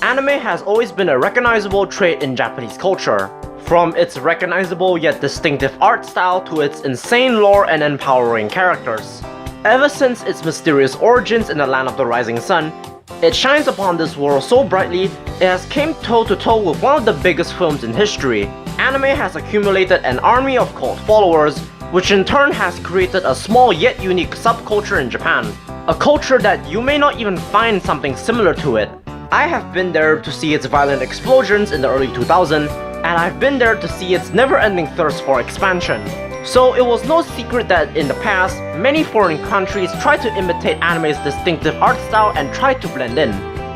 Anime has always been a recognizable trait in Japanese culture. From its recognizable yet distinctive art style to its insane lore and empowering characters. Ever since its mysterious origins in the land of the rising sun, it shines upon this world so brightly, it has came toe-to-toe with one of the biggest films in history. Anime has accumulated an army of cult followers, which in turn has created a small yet unique subculture in Japan. A culture that you may not even find something similar to it. I have been there to see its violent explosions in the early 2000s, and I've been there to see its never-ending thirst for expansion. So it was no secret that in the past, many foreign countries tried to imitate anime's distinctive art style and tried to blend in.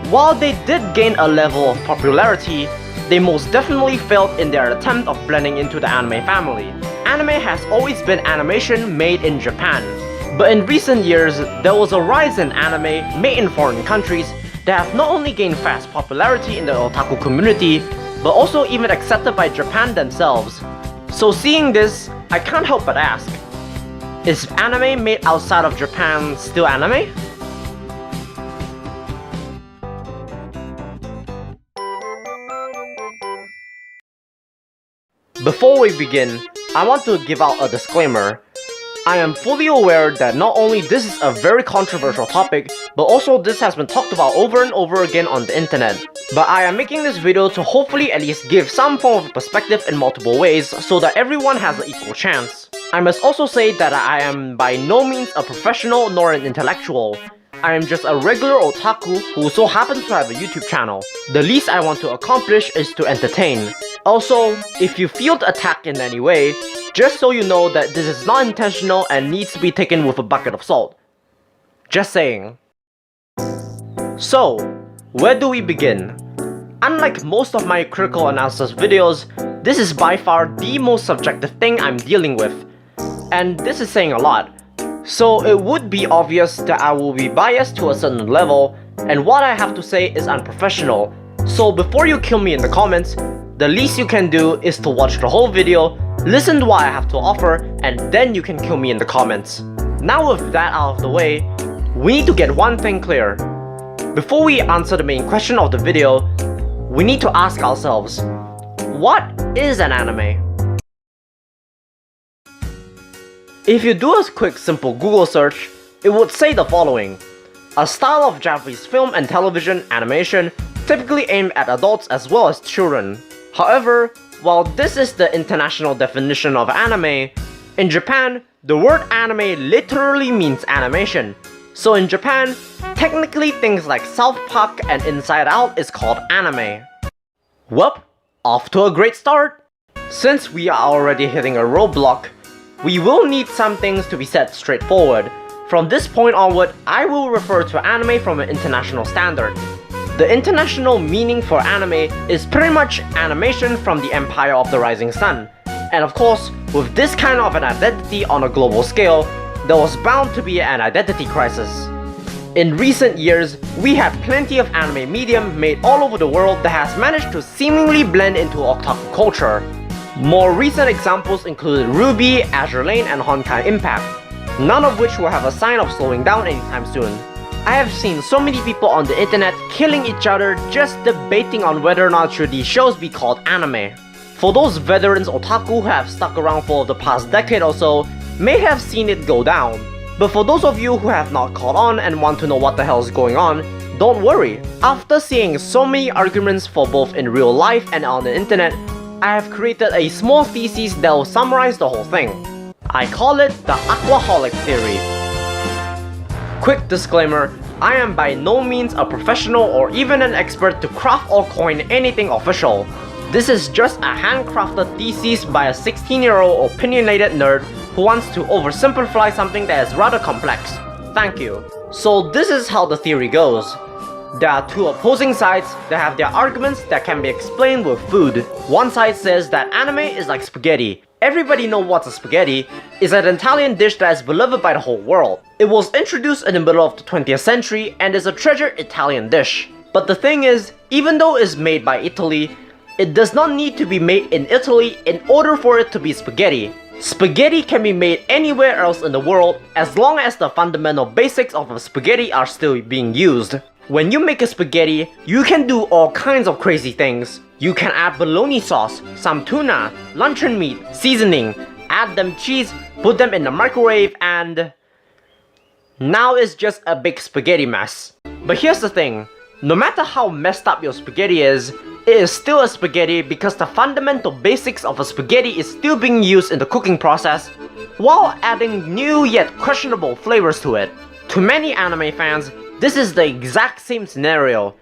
While they did gain a level of popularity, they most definitely failed in their attempt of blending into the anime family. Anime has always been animation made in Japan, but in recent years, there was a rise in anime made in foreign countries that have not only gained fast popularity in the otaku community, but also even accepted by Japan themselves. So seeing this, I can't help but ask, is anime made outside of Japan still anime? Before we begin, I want to give out a disclaimer. I am fully aware that not only this is a very controversial topic, but also this has been talked about over and over again on the internet. But I am making this video to hopefully at least give some form of perspective in multiple ways so that everyone has an equal chance. I must also say that I am by no means a professional nor an intellectual. I am just a regular otaku who so happens to have a YouTube channel. The least I want to accomplish is to entertain. Also, if you feel attacked in any way, just so you know that this is not intentional and needs to be taken with a bucket of salt. Just saying. So, where do we begin? Unlike most of my critical analysis videos, this is by far the most subjective thing I'm dealing with. And this is saying a lot. So it would be obvious that I will be biased to a certain level, and what I have to say is unprofessional. So before you kill me in the comments, the least you can do is to watch the whole video, listen to what I have to offer, and then you can kill me in the comments. Now with that out of the way, we need to get one thing clear. Before we answer the main question of the video, we need to ask ourselves, what is an anime? If you do a quick simple Google search, it would say the following. A style of Japanese film and television animation typically aimed at adults as well as children. However, while this is the international definition of anime, in Japan, the word anime literally means animation. So in Japan, technically things like South Park and Inside Out is called anime. Well, off to a great start! Since we are already hitting a roadblock, we will need some things to be set straightforward. From this point onward, I will refer to anime from an international standard. The international meaning for anime is pretty much animation from the Empire of the Rising Sun. And of course, with this kind of an identity on a global scale, there was bound to be an identity crisis. In recent years, we had plenty of anime medium made all over the world that has managed to seemingly blend into otaku culture. More recent examples include Ruby, Azure Lane, and Honkai Impact, none of which will have a sign of slowing down anytime soon. I have seen so many people on the internet killing each other just debating on whether or not should these shows be called anime. For those veterans otaku who have stuck around for the past decade or so, may have seen it go down. But for those of you who have not caught on and want to know what the hell is going on, don't worry. After seeing so many arguments for both in real life and on the internet, I have created a small thesis that will summarize the whole thing. I call it the Aquaholic Theory. Quick disclaimer, I am by no means a professional or even an expert to craft or coin anything official. This is just a handcrafted thesis by a 16-year-old opinionated nerd who wants to oversimplify something that is rather complex. Thank you. So this is how the theory goes. There are two opposing sides that have their arguments that can be explained with food. One side says that anime is like spaghetti. Everybody knows what's a spaghetti. It's an Italian dish that is beloved by the whole world. It was introduced in the middle of the 20th century and is a treasured Italian dish. But the thing is, even though it's made by Italy, it does not need to be made in Italy in order for it to be spaghetti. Spaghetti can be made anywhere else in the world as long as the fundamental basics of a spaghetti are still being used. When you make a spaghetti, you can do all kinds of crazy things. You can add bologna sauce, some tuna, luncheon meat, seasoning, add them cheese, put them in the microwave, and now it's just a big spaghetti mess. But here's the thing, no matter how messed up your spaghetti is, it is still a spaghetti because the fundamental basics of a spaghetti is still being used in the cooking process, while adding new yet questionable flavors to it. To many anime fans, this is the exact same scenario.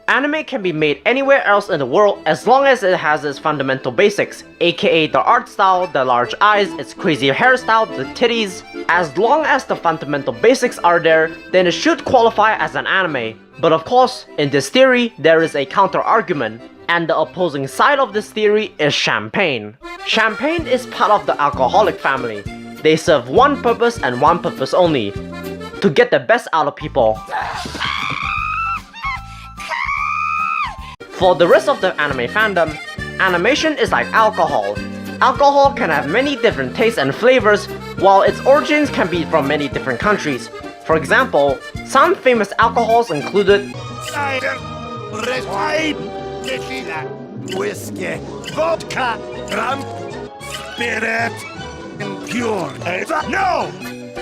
Anime can be made anywhere else in the world as long as it has its fundamental basics, aka the art style, the large eyes, its crazy hairstyle, the titties. As long as the fundamental basics are there, then it should qualify as an anime. But of course, in this theory, there is a counter-argument, and the opposing side of this theory is champagne. Champagne is part of the alcoholic family. They serve one purpose and one purpose only: to get the best out of people. For the rest of the anime fandom, animation is like alcohol. Alcohol can have many different tastes and flavors, while its origins can be from many different countries. For example, some famous alcohols included cider, tequila, whiskey, vodka, rum, spirit, and pure. No!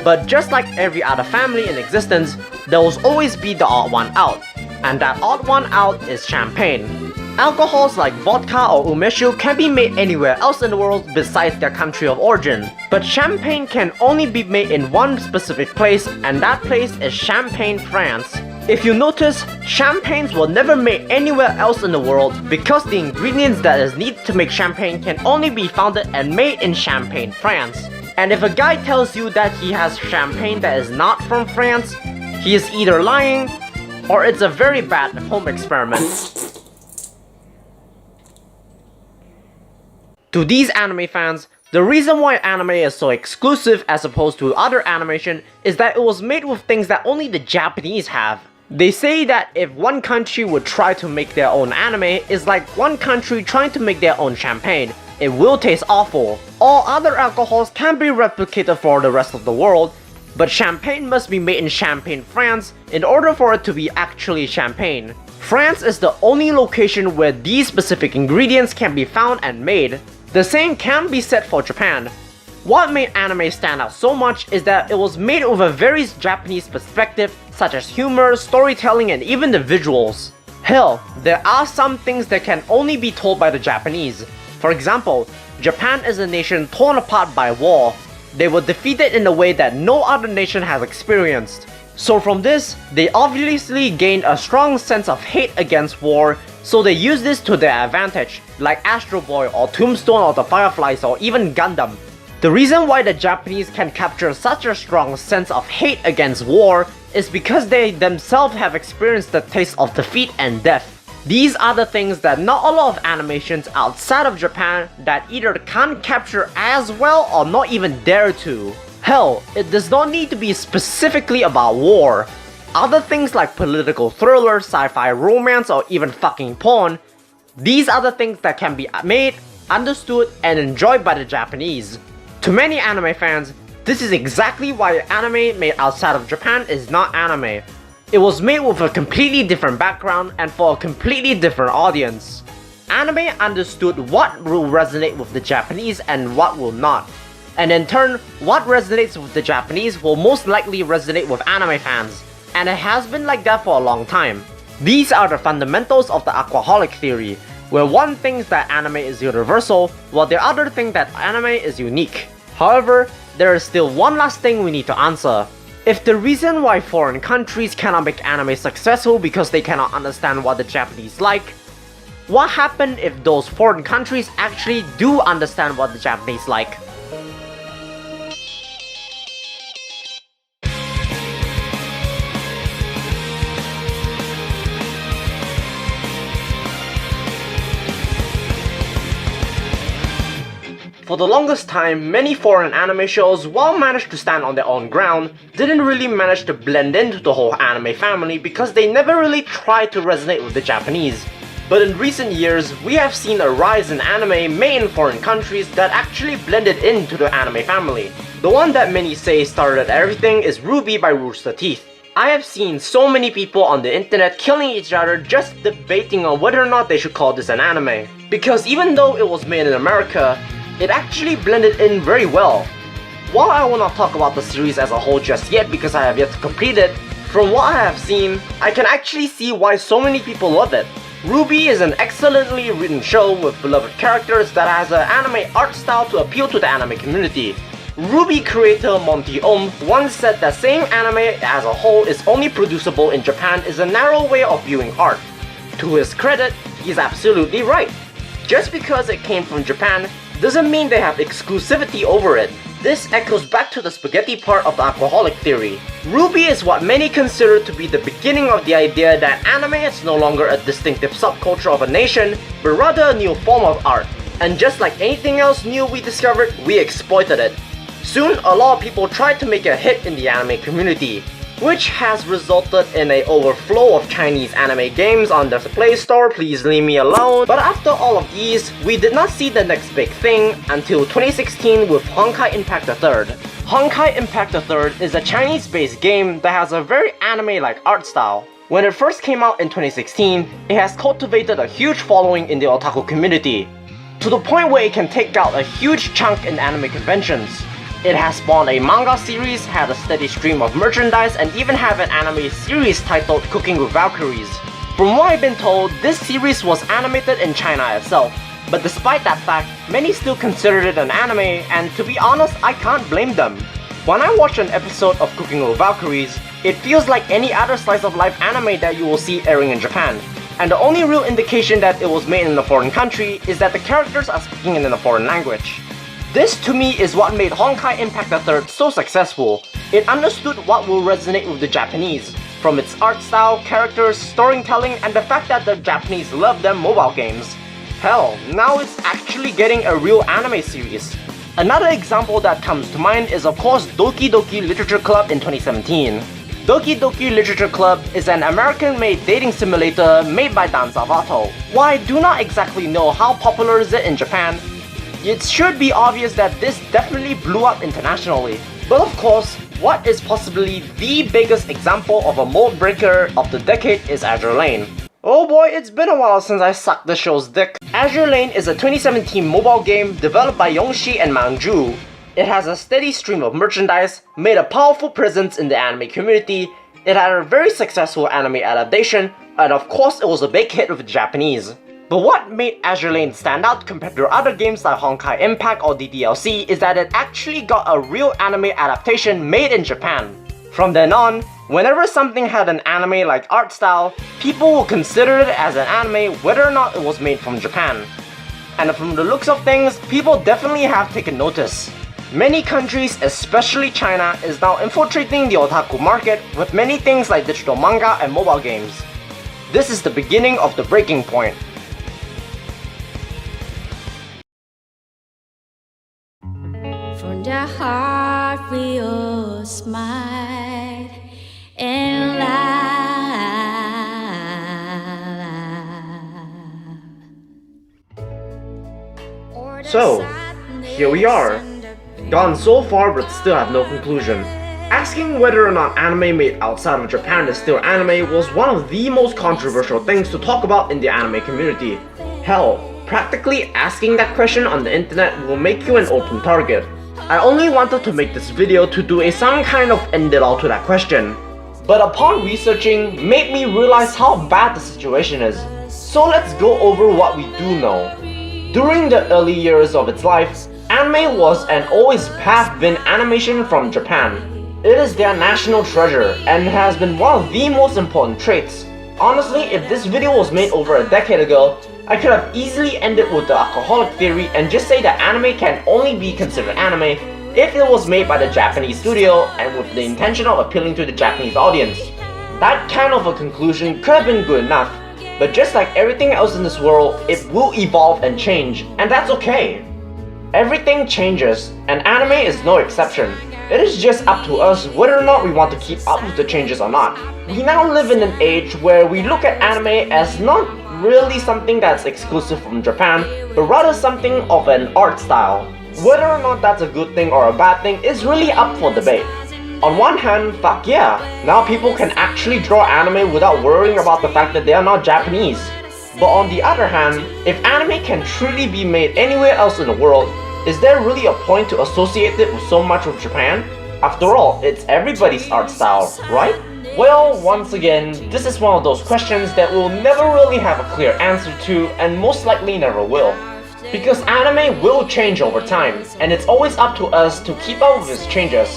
But just like every other family in existence, there will always be the odd one out. And that odd one out is champagne. Alcohols like vodka or umeshu can be made anywhere else in the world besides their country of origin. But champagne can only be made in one specific place, and that place is Champagne, France. If you notice, champagnes were never made anywhere else in the world because the ingredients that is needed to make champagne can only be found and made in Champagne, France. And if a guy tells you that he has champagne that is not from France, he is either lying or it's a very bad home experiment. To these anime fans, the reason why anime is so exclusive as opposed to other animation is that it was made with things that only the Japanese have. They say that if one country would try to make their own anime, it's like one country trying to make their own champagne. It will taste awful. All other alcohols can be replicated for the rest of the world, but champagne must be made in Champagne, France in order for it to be actually champagne. France is the only location where these specific ingredients can be found and made. The same can be said for Japan. What made anime stand out so much is that it was made with a very Japanese perspective, such as humor, storytelling, and even the visuals. Hell, there are some things that can only be told by the Japanese. For example, Japan is a nation torn apart by war. They were defeated in a way that no other nation has experienced. So from this, they obviously gained a strong sense of hate against war, so they use this to their advantage, like Astro Boy or Tombstone or the Fireflies or even Gundam. The reason why the Japanese can capture such a strong sense of hate against war is because they themselves have experienced the taste of defeat and death. These are the things that not a lot of animations outside of Japan that either can't capture as well or not even dare to. Hell, it does not need to be specifically about war. Other things like political thriller, sci-fi romance, or even fucking porn, these are the things that can be made, understood, and enjoyed by the Japanese. To many anime fans, this is exactly why anime made outside of Japan is not anime. It was made with a completely different background and for a completely different audience. Anime understood what will resonate with the Japanese and what will not. And in turn, what resonates with the Japanese will most likely resonate with anime fans. And it has been like that for a long time. These are the fundamentals of the alcoholic theory, where one thinks that anime is universal, while the other thinks that anime is unique. However, there is still one last thing we need to answer. If the reason why foreign countries cannot make anime successful because they cannot understand what the Japanese like, what happens if those foreign countries actually do understand what the Japanese like? For the longest time, many foreign anime shows, while managed to stand on their own ground, didn't really manage to blend into the whole anime family because they never really tried to resonate with the Japanese. But in recent years, we have seen a rise in anime made in foreign countries that actually blended into the anime family. The one that many say started everything is RWBY by Roosterteeth. I have seen so many people on the internet killing each other just debating on whether or not they should call this an anime. Because even though it was made in America, it actually blended in very well. While I will not talk about the series as a whole just yet because I have yet to complete it, from what I have seen, I can actually see why so many people love it. RWBY is an excellently written show with beloved characters that has an anime art style to appeal to the anime community. RWBY creator Monty Ohm once said that saying anime as a whole is only producible in Japan is a narrow way of viewing art. To his credit, he's absolutely right. Just because it came from Japan doesn't mean they have exclusivity over it. This echoes back to the spaghetti part of the alcoholic theory. RWBY is what many consider to be the beginning of the idea that anime is no longer a distinctive subculture of a nation, but rather a new form of art. And just like anything else new we discovered, we exploited it. Soon, a lot of people tried to make a hit in the anime community, which has resulted in an overflow of Chinese anime games on the Play Store, please leave me alone. But after all of these, we did not see the next big thing until 2016 with Honkai Impact III. Honkai Impact III is a Chinese-based game that has a very anime-like art style. When it first came out in 2016, it has cultivated a huge following in the otaku community, to the point where it can take out a huge chunk in anime conventions. It has spawned a manga series, had a steady stream of merchandise, and even have an anime series titled Cooking with Valkyries. From what I've been told, this series was animated in China itself. But despite that fact, many still considered it an anime, and to be honest, I can't blame them. When I watch an episode of Cooking with Valkyries, it feels like any other slice of life anime that you will see airing in Japan. And the only real indication that it was made in a foreign country is that the characters are speaking in a foreign language. This to me is what made Honkai Impact III so successful. It understood what will resonate with the Japanese, from its art style, characters, storytelling, and the fact that the Japanese love their mobile games. Hell, now it's actually getting a real anime series. Another example that comes to mind is of course Doki-Doki Literature Club in 2017. Doki-Doki Literature Club is an American-made dating simulator made by Dan Salvato. While I do not exactly know how popular is it in Japan, it should be obvious that this definitely blew up internationally. But of course, what is possibly the biggest example of a mold breaker of the decade is Azure Lane. Oh boy, it's been a while since I sucked the show's dick. Azure Lane is a 2017 mobile game developed by Yongshi and Mangju. It has a steady stream of merchandise, made a powerful presence in the anime community, it had a very successful anime adaptation, and of course it was a big hit with the Japanese. But what made Azure Lane stand out compared to other games like Honkai Impact or DDLC is that it actually got a real anime adaptation made in Japan. From then on, whenever something had an anime-like art style, people will consider it as an anime whether or not it was made from Japan. And from the looks of things, people definitely have taken notice. Many countries, especially China, is now infiltrating the otaku market with many things like digital manga and mobile games. This is the beginning of the breaking point. From the heart we all smile and laugh. So, here we are. Gone so far but still have no conclusion. Asking whether or not anime made outside of Japan is still anime was one of the most controversial things to talk about in the anime community. Hell, practically asking that question on the internet will make you an open target. I only wanted to make this video to do some kind of end it all to that question. But upon researching, made me realize how bad the situation is. So let's go over what we do know. During the early years of its life, anime was and always have been animation from Japan. It is their national treasure and has been one of the most important traits. Honestly, if this video was made over a decade ago, I could have easily ended with the alcoholic theory and just say that anime can only be considered anime if it was made by the Japanese studio and with the intention of appealing to the Japanese audience. That kind of a conclusion could have been good enough, but just like everything else in this world, it will evolve and change, and that's okay. Everything changes, and anime is no exception. It is just up to us whether or not we want to keep up with the changes or not. We now live in an age where we look at anime as not really something that's exclusive from Japan, but rather something of an art style. Whether or not that's a good thing or a bad thing is really up for debate. On one hand, fuck yeah, now people can actually draw anime without worrying about the fact that they are not Japanese. But on the other hand, if anime can truly be made anywhere else in the world, is there really a point to associate it with so much of Japan? After all, it's everybody's art style, right? Well, once again, this is one of those questions that we'll never really have a clear answer to, and most likely never will. Because anime will change over time, and it's always up to us to keep up with its changes.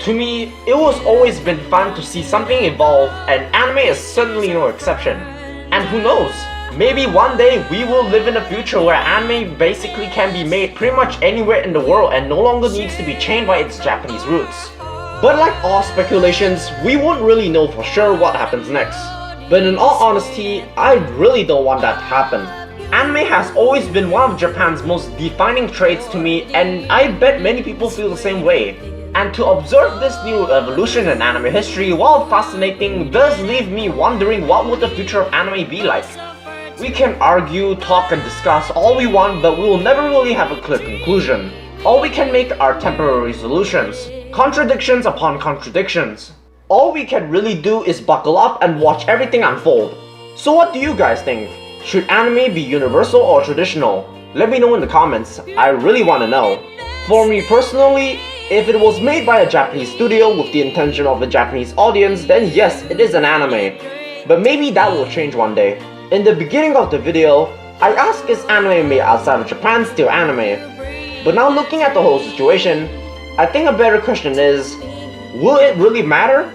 To me, it was always been fun to see something evolve, and anime is certainly no exception. And who knows, maybe one day we will live in a future where anime basically can be made pretty much anywhere in the world and no longer needs to be chained by its Japanese roots. But like all speculations, we won't really know for sure what happens next. But in all honesty, I really don't want that to happen. Anime has always been one of Japan's most defining traits to me, and I bet many people feel the same way. And to observe this new evolution in anime history, while fascinating, does leave me wondering what would the future of anime be like. We can argue, talk and discuss all we want, but we will never really have a clear conclusion. All we can make are temporary solutions, contradictions upon contradictions. All we can really do is buckle up and watch everything unfold. So what do you guys think? Should anime be universal or traditional? Let me know in the comments, I really want to know. For me personally, if it was made by a Japanese studio with the intention of a Japanese audience, then yes, it is an anime. But maybe that will change one day. In the beginning of the video, I asked is anime made outside of Japan still anime? But now looking at the whole situation, I think a better question is, will it really matter?